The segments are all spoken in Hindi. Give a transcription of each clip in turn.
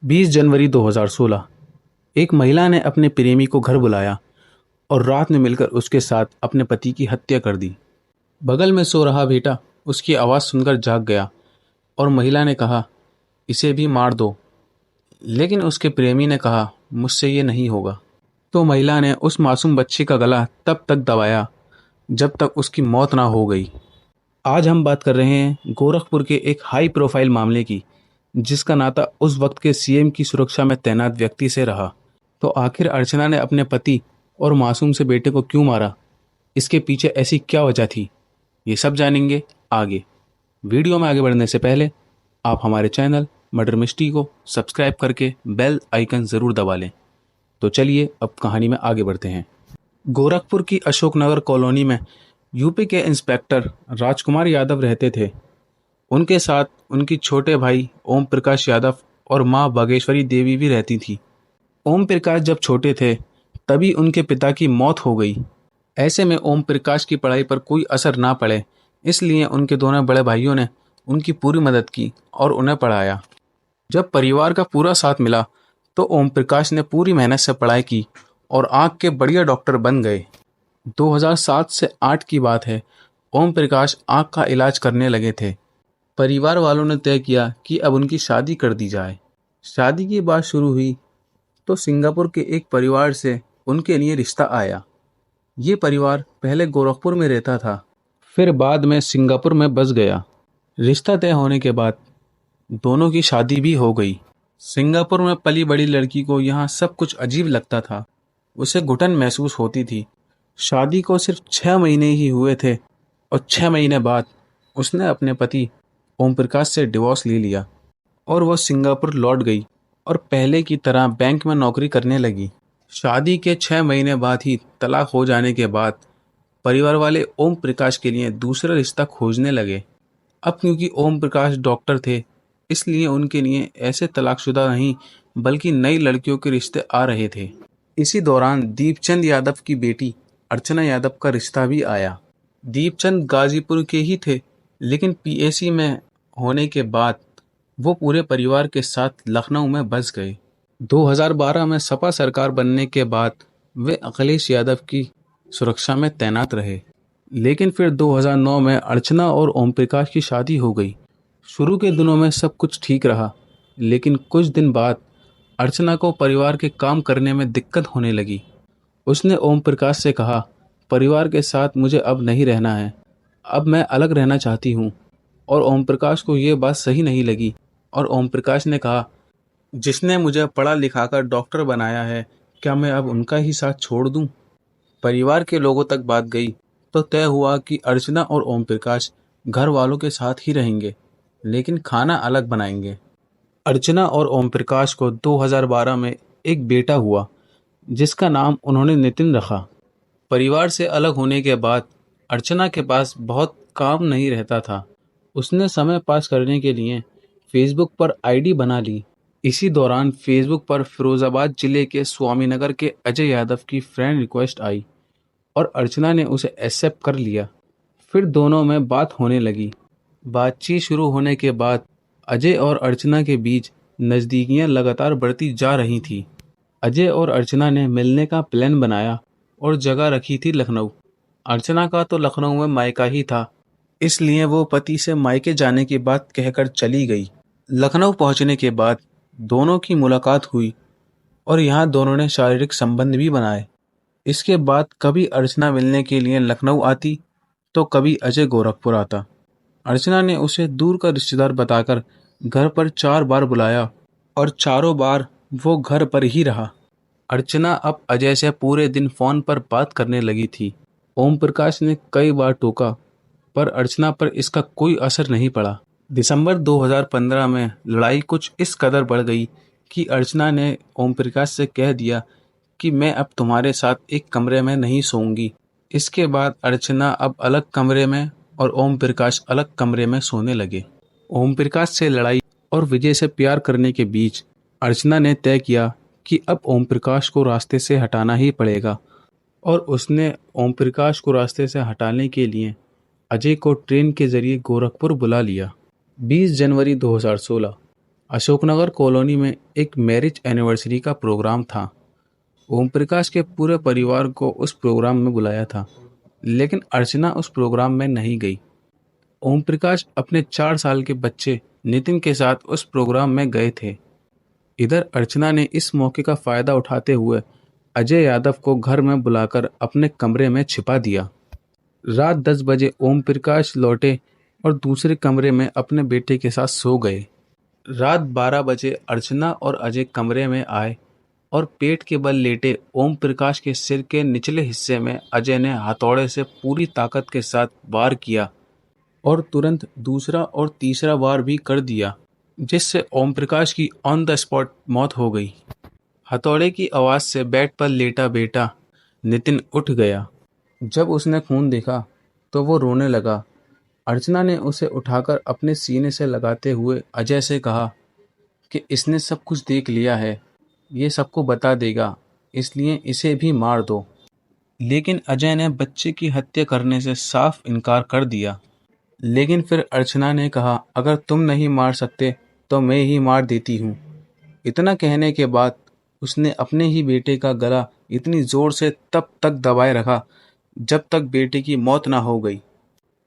20 जनवरी 2016 एक महिला ने अपने प्रेमी को घर बुलाया और रात में मिलकर उसके साथ अपने पति की हत्या कर दी। बगल में सो रहा बेटा उसकी आवाज़ सुनकर जाग गया और महिला ने कहा, इसे भी मार दो। लेकिन उसके प्रेमी ने कहा, मुझसे ये नहीं होगा। तो महिला ने उस मासूम बच्चे का गला तब तक दबाया जब तक उसकी मौत ना हो गई। आज हम बात कर रहे हैं गोरखपुर के एक हाई प्रोफाइल मामले की, जिसका नाता उस वक्त के सीएम की सुरक्षा में तैनात व्यक्ति से रहा। तो आखिर अर्चना ने अपने पति और मासूम से बेटे को क्यों मारा? इसके पीछे ऐसी क्या वजह थी? ये सब जानेंगे आगे। वीडियो में आगे बढ़ने से पहले आप हमारे चैनल मर्डर मिस्ट्री को सब्सक्राइब करके बेल आइकन ज़रूर दबा लें। तो चलिए अब कहानी में आगे बढ़ते हैं। गोरखपुर की अशोकनगर कॉलोनी में यूपी के इंस्पेक्टर राजकुमार यादव रहते थे। उनके साथ उनकी छोटे भाई ओम प्रकाश यादव और माँ बागेश्वरी देवी भी रहती थी। ओम प्रकाश जब छोटे थे तभी उनके पिता की मौत हो गई। ऐसे में ओम प्रकाश की पढ़ाई पर कोई असर ना पड़े, इसलिए उनके दोनों बड़े भाइयों ने उनकी पूरी मदद की और उन्हें पढ़ाया। जब परिवार का पूरा साथ मिला तो ओम प्रकाश ने पूरी मेहनत से पढ़ाई की और आँख के बढ़िया डॉक्टर बन गए। 2007 से 8 की बात है। ओम प्रकाश आँख का इलाज करने लगे थे। परिवार वालों ने तय किया कि अब उनकी शादी कर दी जाए। शादी की बात शुरू हुई तो सिंगापुर के एक परिवार से उनके लिए रिश्ता आया। ये परिवार पहले गोरखपुर में रहता था, फिर बाद में सिंगापुर में बस गया। रिश्ता तय होने के बाद दोनों की शादी भी हो गई। सिंगापुर में पली बड़ी लड़की को यहाँ सब कुछ अजीब लगता था। उसे घुटन महसूस होती थी। शादी को सिर्फ 6 महीने ही हुए थे और 6 महीने बाद उसने अपने पति ओम प्रकाश से डिवोर्स ले लिया और वह सिंगापुर लौट गई और पहले की तरह बैंक में नौकरी करने लगी। शादी के 6 महीने बाद ही तलाक हो जाने के बाद परिवार वाले ओम प्रकाश के लिए दूसरा रिश्ता खोजने लगे। अब क्योंकि ओम प्रकाश डॉक्टर थे, इसलिए उनके लिए ऐसे तलाकशुदा नहीं बल्कि नई लड़कियों के रिश्ते आ रहे थे। इसी दौरान दीपचंद यादव की बेटी अर्चना यादव का रिश्ता भी आया। दीपचंद गाजीपुर के ही थे, लेकिन पीएसी में होने के बाद वो पूरे परिवार के साथ लखनऊ में बस गए। 2012 में सपा सरकार बनने के बाद वे अखिलेश यादव की सुरक्षा में तैनात रहे। लेकिन फिर 2009 में अर्चना और ओम प्रकाश की शादी हो गई। शुरू के दिनों में सब कुछ ठीक रहा, लेकिन कुछ दिन बाद अर्चना को परिवार के काम करने में दिक्कत होने लगी। उसने ओम प्रकाश से कहा, परिवार के साथ मुझे अब नहीं रहना है, अब मैं अलग रहना चाहती हूँ। और ओम प्रकाश को ये बात सही नहीं लगी और ओम प्रकाश ने कहा, जिसने मुझे पढ़ा लिखाकर डॉक्टर बनाया है, क्या मैं अब उनका ही साथ छोड़ दूँ? परिवार के लोगों तक बात गई तो तय हुआ कि अर्चना और ओम प्रकाश घर वालों के साथ ही रहेंगे, लेकिन खाना अलग बनाएंगे। अर्चना और ओम प्रकाश को 2012 में एक बेटा हुआ, जिसका नाम उन्होंने नितिन रखा। परिवार से अलग होने के बाद अर्चना के पास बहुत काम नहीं रहता था। उसने समय पास करने के लिए फेसबुक पर आईडी बना ली। इसी दौरान फेसबुक पर फिरोजाबाद जिले के स्वामीनगर के अजय यादव की फ्रेंड रिक्वेस्ट आई और अर्चना ने उसे एक्सेप्ट कर लिया। फिर दोनों में बात होने लगी। बातचीत शुरू होने के बाद अजय और अर्चना के बीच नज़दीकियां लगातार बढ़ती जा रही थी। अजय और अर्चना ने मिलने का प्लान बनाया और जगह रखी थी लखनऊ। अर्चना का तो लखनऊ में मायका ही था, इसलिए वो पति से मायके जाने की बात कहकर चली गई। लखनऊ पहुंचने के बाद दोनों की मुलाकात हुई और यहाँ दोनों ने शारीरिक संबंध भी बनाए। इसके बाद कभी अर्चना मिलने के लिए लखनऊ आती तो कभी अजय गोरखपुर आता। अर्चना ने उसे दूर का रिश्तेदार बताकर घर पर 4 बार बुलाया और चारों बार वो घर पर ही रहा। अर्चना अब अजय से पूरे दिन फ़ोन पर बात करने लगी थी। ओम प्रकाश ने कई बार टोका, पर अर्चना पर इसका कोई असर नहीं पड़ा। दिसंबर 2015 में लड़ाई कुछ इस कदर बढ़ गई कि अर्चना ने ओम प्रकाश से कह दिया कि मैं अब तुम्हारे साथ एक कमरे में नहीं सोऊंगी। इसके बाद अर्चना अब अलग कमरे में और ओम प्रकाश अलग कमरे में सोने लगे। ओम प्रकाश से लड़ाई और विजय से प्यार करने के बीच अर्चना ने तय किया कि अब ओम प्रकाश को रास्ते से हटाना ही पड़ेगा और उसने ओम प्रकाश को रास्ते से हटाने के लिए अजय को ट्रेन के जरिए गोरखपुर बुला लिया। 20 जनवरी 2016 अशोकनगर कॉलोनी में एक मैरिज एनिवर्सरी का प्रोग्राम था। ओम प्रकाश के पूरे परिवार को उस प्रोग्राम में बुलाया था, लेकिन अर्चना उस प्रोग्राम में नहीं गई। ओम प्रकाश अपने 4 साल के बच्चे नितिन के साथ उस प्रोग्राम में गए थे। इधर अर्चना ने इस मौके का फायदा उठाते हुए अजय यादव को घर में बुलाकर अपने कमरे में छिपा दिया। रात 10 बजे ओम प्रकाश लौटे और दूसरे कमरे में अपने बेटे के साथ सो गए। रात 12 बजे अर्चना और अजय कमरे में आए और पेट के बल लेटे ओम प्रकाश के सिर के निचले हिस्से में अजय ने हथौड़े से पूरी ताकत के साथ वार किया और तुरंत दूसरा और तीसरा वार भी कर दिया, जिससे ओम प्रकाश की ऑन द स्पॉट मौत हो गई। हथौड़े की आवाज़ से बेड पर लेटा बेटा नितिन उठ गया। जब उसने खून देखा तो वो रोने लगा। अर्चना ने उसे उठाकर अपने सीने से लगाते हुए अजय से कहा कि इसने सब कुछ देख लिया है, ये सबको बता देगा, इसलिए इसे भी मार दो। लेकिन अजय ने बच्चे की हत्या करने से साफ इनकार कर दिया। लेकिन फिर अर्चना ने कहा, अगर तुम नहीं मार सकते तो मैं ही मार देती हूँ। इतना कहने के बाद उसने अपने ही बेटे का गला इतनी जोर से तब तक दबाए रखा जब तक बेटे की मौत ना हो गई।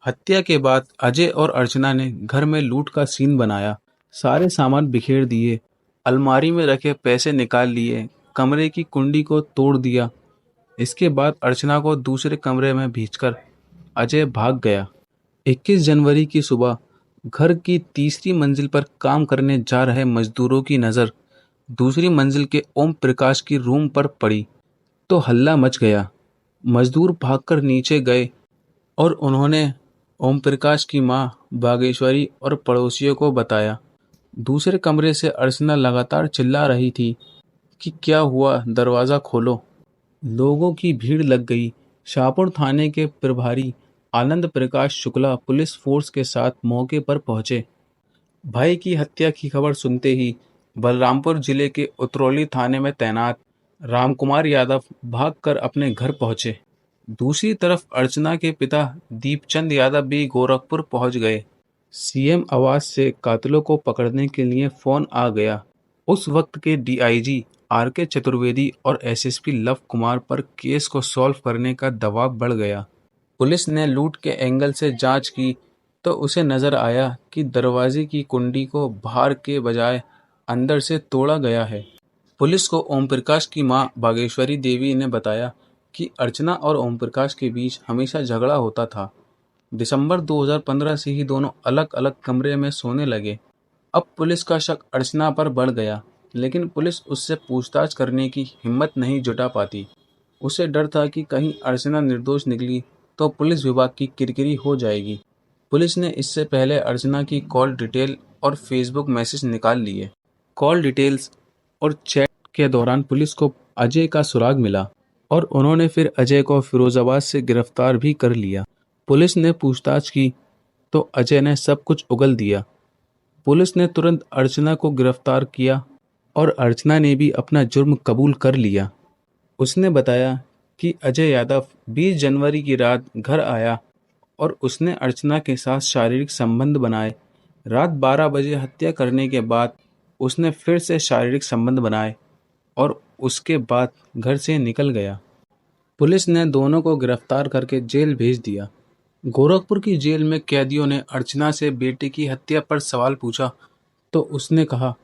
हत्या के बाद अजय और अर्चना ने घर में लूट का सीन बनाया। सारे सामान बिखेर दिए, अलमारी में रखे पैसे निकाल लिए, कमरे की कुंडी को तोड़ दिया। इसके बाद अर्चना को दूसरे कमरे में भेजकर अजय भाग गया। 21 जनवरी की सुबह घर की तीसरी मंजिल पर काम करने जा रहे मजदूरों की नज़र दूसरी मंजिल के ओम प्रकाश की रूम पर पड़ी तो हल्ला मच गया। मजदूर भागकर नीचे गए और उन्होंने ओम प्रकाश की मां बागेश्वरी और पड़ोसियों को बताया। दूसरे कमरे से अर्चना लगातार चिल्ला रही थी कि क्या हुआ, दरवाज़ा खोलो। लोगों की भीड़ लग गई। शाहपुर थाने के प्रभारी आनंद प्रकाश शुक्ला पुलिस फोर्स के साथ मौके पर पहुंचे। भाई की हत्या की खबर सुनते ही बलरामपुर जिले के उतरौली थाने में तैनात रामकुमार यादव भागकर अपने घर पहुंचे। दूसरी तरफ अर्चना के पिता दीपचंद यादव भी गोरखपुर पहुंच गए। सीएम आवास से कातिलों को पकड़ने के लिए फोन आ गया। उस वक्त के डीआईजी आर.के. चतुर्वेदी और एसएसपी लव कुमार पर केस को सॉल्व करने का दबाव बढ़ गया। पुलिस ने लूट के एंगल से जांच की तो उसे नजर आया कि दरवाजे की कुंडी को बाहर के बजाय अंदर से तोड़ा गया है। पुलिस को ओम प्रकाश की मां बागेश्वरी देवी ने बताया कि अर्चना और ओम प्रकाश के बीच हमेशा झगड़ा होता था। दिसंबर 2015 से ही दोनों अलग अलग कमरे में सोने लगे। अब पुलिस का शक अर्चना पर बढ़ गया, लेकिन पुलिस उससे पूछताछ करने की हिम्मत नहीं जुटा पाती। उसे डर था कि कहीं अर्चना निर्दोष निकली तो पुलिस विभाग की किरकिरी हो जाएगी। पुलिस ने इससे पहले अर्चना की कॉल डिटेल और फेसबुक मैसेज निकाल लिए। कॉल डिटेल्स और चैट के दौरान पुलिस को अजय का सुराग मिला और उन्होंने फिर अजय को फिरोजाबाद से गिरफ्तार भी कर लिया। पुलिस ने पूछताछ की तो अजय ने सब कुछ उगल दिया। पुलिस ने तुरंत अर्चना को गिरफ्तार किया और अर्चना ने भी अपना जुर्म कबूल कर लिया। उसने बताया कि अजय यादव 20 जनवरी की रात घर आया और उसने अर्चना के साथ शारीरिक संबंध बनाए। रात 12 बजे हत्या करने के बाद उसने फिर से शारीरिक संबंध बनाए और उसके बाद घर से निकल गया। पुलिस ने दोनों को गिरफ्तार करके जेल भेज दिया। गोरखपुर की जेल में कैदियों ने अर्चना से बेटे की हत्या पर सवाल पूछा तो उसने कहा,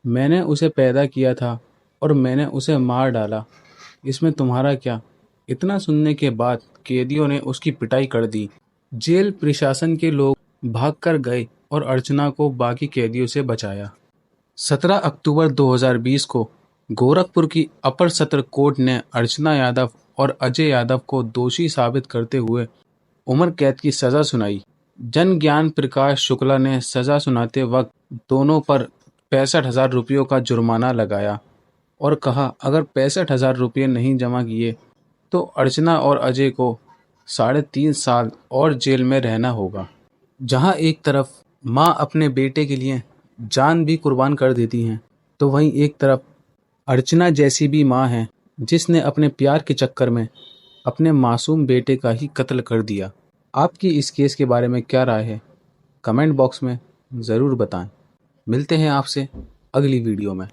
मैंने उसे पैदा किया था और मैंने उसे मार डाला, इसमें तुम्हारा क्या। इतना सुनने के बाद कैदियों ने उसकी पिटाई कर दी। जेल प्रशासन के लोग भागकर गए और अर्चना को बाकी कैदियों से बचाया। 17 अक्टूबर 2020 को गोरखपुर की अपर सत्र कोर्ट ने अर्चना यादव और अजय यादव को दोषी साबित करते हुए उम्र कैद की सजा सुनाई। जन ज्ञान प्रकाश शुक्ला ने सजा सुनाते वक्त दोनों पर 65,000 रुपयों का जुर्माना लगाया और कहा, अगर 65,000 रुपये नहीं जमा किए तो अर्चना और अजय को 3.5 साल और जेल में रहना होगा। जहां एक तरफ मां अपने बेटे के लिए जान भी कुर्बान कर देती हैं, तो वहीं एक तरफ अर्चना जैसी भी मां है जिसने अपने प्यार के चक्कर में अपने मासूम बेटे का ही कत्ल कर दिया। आपकी इस केस के बारे में क्या राय है? कमेंट बॉक्स में ज़रूर बताएं। मिलते हैं आपसे अगली वीडियो में।